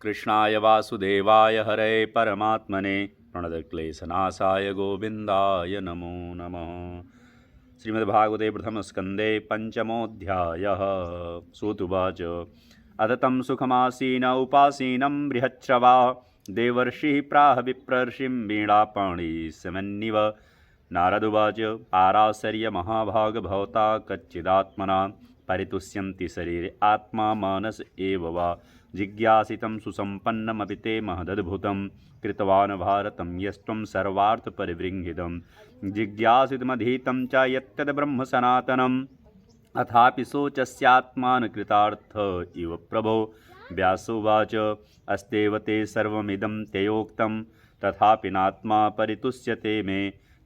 कृष्णाय वासुदेवाय हरे परमात्मने प्रणतक्लेशनाशाय गोविन्दाय नमो नमः। श्रीमद्भागवते प्रथमस्कन्धे पञ्चमोऽध्यायः। सूत उवाच अदतं सुखमासीन उपासीनं बृहच्छ्रवा देवर्षिः प्राह विप्रर्षिं वीणापाणिसमन्निव। नारद उवाच पाराशर्य महाभाग भवता कच्चिदात्मना परितुष्यन्ति शरीरे आत्मा मानस एव वा जिज्ञासितं सुसम्पन्नमपि ते महदद्भुतं कृतवान् भारतं यस्त्वं सर्वार्थपरिवृंहितं जिज्ञासितमधीतं च यत्तद्ब्रह्म सनातनम् अथापि शोचस्यात्मान् कृतार्थ इव प्रभो। व्यासोवाच अस्तेव ते सर्वमिदं त्ययोक्तं तथापि नात्मा परितुष्यते मे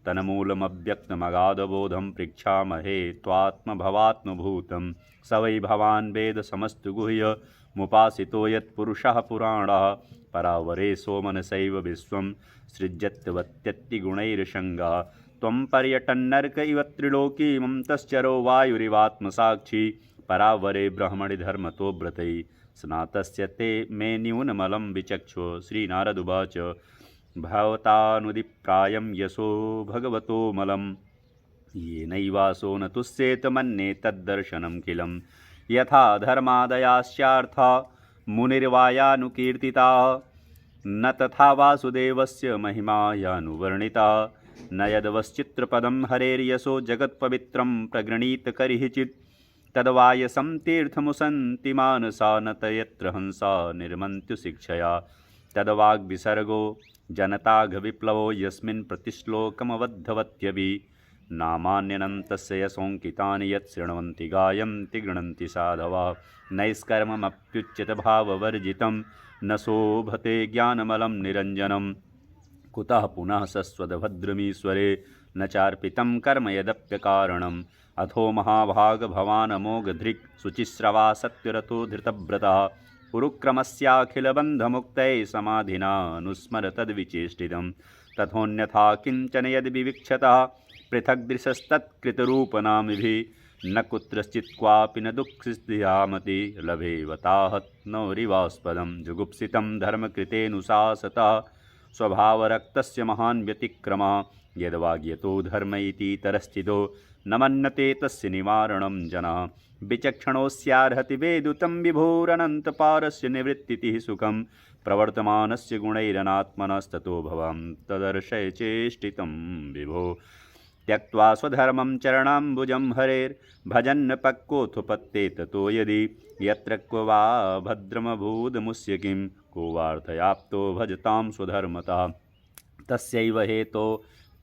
तन्मूलमव्यक्तमगाधबोधं पृच्छामहे त्वात्मभवात्मभूतं स वै भवान् वेद समस्तु गुह्य मुपासितो यत्पुरुषः पुराणः परावरे सोमनसैव विश्वं सृज्यत्यवत्यत्तिगुणैर्षङ्गः त्वं पर्यटन्नर्क इव त्रिलोकीमं तश्चरो वायुरिवात्मसाक्षी परावरे ब्रह्मणि धर्मतो व्रतैः स्नातस्य ते मे न्यूनमलं विचक्षु। श्रीनारद उवाच भवतानुदिप्रायं यशो भगवतो मलं येनैवासो न तुष्येत मन्ये तद्दर्शनं किलं यथा धर्मादयाश्चार्था मुनिर्वायानुकीर्तिताः न तथा वासुदेवस्य महिमायानुवर्णिता न यद्वश्चित्रपदं हरेर्यशो जगत्पवित्रं प्रगृणीत करिचित् तद्वायसं तीर्थमुसन्ति मानसा न तयत्र हंसा निर्मन्त्यु शिक्षया तद्वाग्विसर्गो जनताघविप्लवो यस्मिन् प्रतिश्लोकमवद्धवत्यपि नामान्यनन्तस्य यशोऽङ्कितानि यत् शृण्वन्ति गायन्ति गृह्णन्ति साधवः नैष्कर्ममप्युच्यत भाववर्जितं न शोभते ज्ञानमलं निरञ्जनं कुतः पुनः सस्वदभद्रमीश्वरे न चार्पितं कर्म यदप्यकारणम् अथो महाभाग भवान् अमोघधृक् शुचिस्रवा सत्यरतो धृतव्रतः उरुक्रमस्याखिलबन्धमुक्तैः समाधिना अनुस्मर तद्विचेष्टितं तथोऽन्यथा किञ्चन यद्विविक्षतः पृथग्दृशस्तत्कृतरूपनामिभिः न कुत्रश्चित् क्वापि न दुःखिस्थियामति लभेवताहत्नोरिवास्पदं जुगुप्सितं धर्मकृतेऽनुशासतः स्वभावरक्तस्य महान् व्यतिक्रमः यद्वाग्यतो धर्म इति तरस्थितो न मन्यते तस्य निवारणं जनः विचक्षणोऽस्यार्हति वेदुतं विभोरनन्तपारस्य निवृत्तिः सुखं प्रवर्तमानस्य गुणैरनात्मनस्ततो भवं तदर्शय चेष्टितं विभो त्यक्त्वा स्वधर्मं चरणाम्बुजं हरेर्भजन् पक्वोऽथोपत्ते ततो यदि यत्र क्व वा भद्रमभूदमुष्य किं को वार्थयाप्तो भजतां स्वधर्मतः तस्यैव हेतो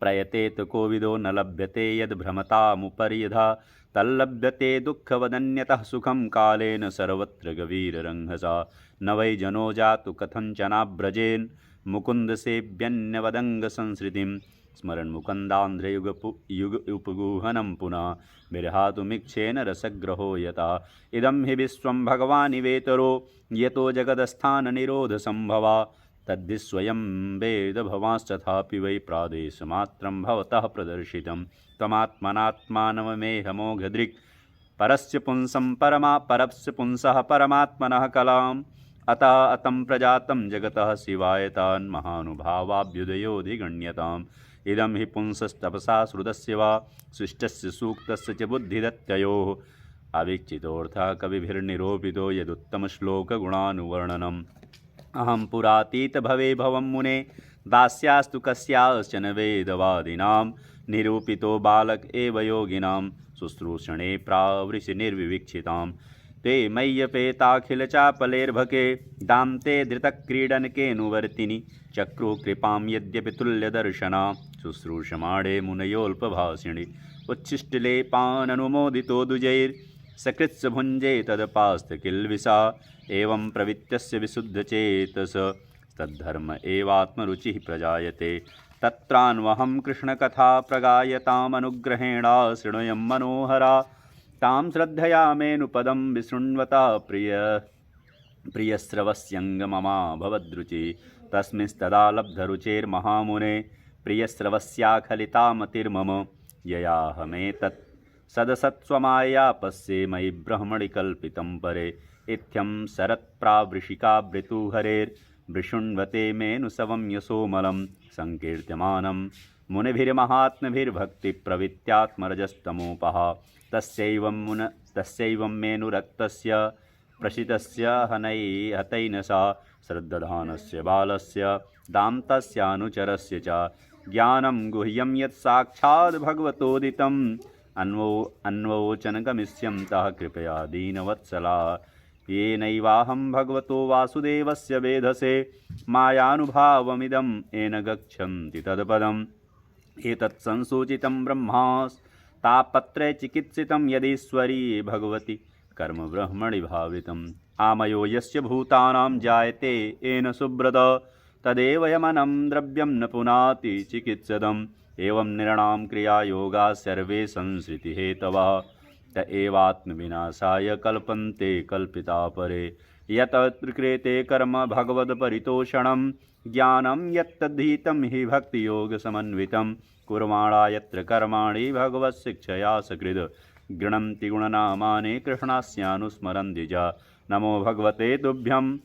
प्रयतेत कोविदो न लभ्यते यद्भ्रमतामुपरि यथा तल्लभ्यते दुःखवदन्यतः सुखं कालेन सर्वत्र गभीररंहसा न वै जनो जातु कथञ्चनाव्रजेन् मुकुन्दसेव्यन्यवदङ्गसंसृतिं स्मरन् मुकुन्दान्ध्रयुगुपगुहनं पुनः विरहातुमीक्षेन रसग्रहो यथा इदं हि विश्वं भगवानिवेतरो यतो जगदस्थाननिरोधसम्भवा तद्धि स्वयं वेद भवांस्तथापि वै प्रादेशमात्रं भवतः प्रदर्शितं तमात्मनात्मानमेहमोघदृक् परस्य पुंसः परमात्मनः कलाम् अतः अतं प्रजातं जगतः शिवाय तान् महानुभावाभ्युदयोऽधिगण्यताम् इदं हि पुंसस्तपसा श्रुतस्य वा शिष्टस्य सूक्तस्य च बुद्धिदत्ययोः अवीक्षितोऽर्थः कविभिर्निरूपितो यदुत्तमश्लोकगुणानुवर्णनम् अहं पुरातीत भवे भवं मुने दास्यास्तु कस्याश्चन वेदवादिनां निरूपितो बालक एव योगिनां शुश्रूषणे प्रावृषि निर्विवीक्षितां ते मय्यपेताखिलचापलेर्भके दान्ते धृतक्रीडनकेऽनुवर्तिनि चक्रो कृपां यद्यपि तुल्यदर्शना शुश्रूषमाणे मुनयोऽल्पभाषिणि उच्छिष्टलेपाननुमोदितो दुजैर्सकृत्स भुञ्जे तदपास्तकिल्विषा एवं प्रवृत्तस्य विशुद्धचेतस तद्धर्म एवात्मरुचिः प्रजायते तत्रान्वहं कृष्णकथा प्रगायतामनुग्रहेण शृणुयं मनोहरा तां श्रद्धयामेऽनुपदं विशृण्वता प्रियस्रवस्यङ्गममा भवद्रुचि तस्मिंस्तदा लब्धरुचेर्महामुने प्रियस्रवस्याखलिता मतिर्मम ययाहमेतत् सदसत्स्वमाया पश्ये मयि ब्रह्मणि कल्पितं परे इत्थं शरत्प्रावृषिकावृतु हरेर्वृषुण्वते मेनुसवं यशोमलं संकीर्त्यमानं मुनिभिर्महात्मभिर्भक्तिप्रवृत्त्यात्मरजस्तमोपः तस्यैवं मेनुरक्तस्य प्रसितस्य हतैन सा श्रद्दधानस्य बालस्य दाम्तस्यानुचरस्य च ज्ञानं गुह्यं यत् साक्षात् भगवतोदितम् अन्वोचन गमिष्यन्तः कृपया दीनवत्सला येनैवाहं भगवतो वासुदेवस्य वेधसे मायानुभावमिदं येन गच्छन्ति तत्पदम् एतत् संसूचितं ब्रह्मास्तापत्रे चिकित्सितं यदीश्वरी भगवति कर्म ब्रह्मणि भावितम् आमयो यस्य भूतानां जायते येन सुब्रत तदेव यमनं द्रव्यं न पुनाति चिकित्सदम् एवं नृणां क्रियायोगाः सर्वे संसृतिहेतवः त एवात्मविनाशाय कल्पन्ते कल्पिता परे यतत्र क्रियते कर्म भगवद्परितोषणं ज्ञानं यत्तद्धीतं हि भक्तियोगसमन्वितं कुर्वाणा यत्र कर्माणि भगवत्शिक्षया सकृद् गृह्णन्ति गुणनामानि कृष्णस्यानुस्मरन्ति च नमो भगवते तुभ्यं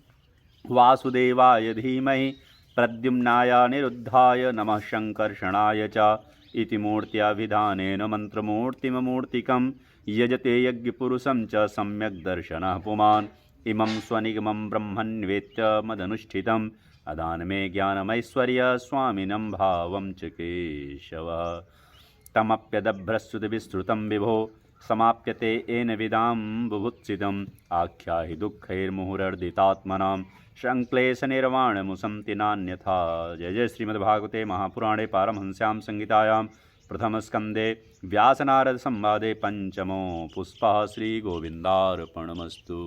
वासुदेवाय धीमहि प्रद्युम्नाय निरुद्धाय नमः शङ्कर्षणाय च इति मूर्त्याभिधानेन मन्त्रमूर्तिममूर्तिकं यजते यज्ञपुरुषं च सम्यक् दर्शनः पुमान् इमं स्वनिगमं ब्रह्मन्वेत्य मदनुष्ठितम् अदान मे ज्ञानमैश्वर्य स्वामिनं भावं च केशवः तमप्यदभ्रस्तुतिविस्तृतं विभो समाप्यते येन विदां बुभुत्सितम् आख्याहि दुःखैर्मुहुरर्दितात्मनां संक्लेशनिर्वाणमुसन्ति नान्यथा। जय जय श्रीमद्भागवते महापुराणे पारमहंस्यां संहितायां प्रथमस्कन्धे व्यासनारद संवादे पंचमो पुष्पः। श्रीगोविन्दार्पणमस्तु।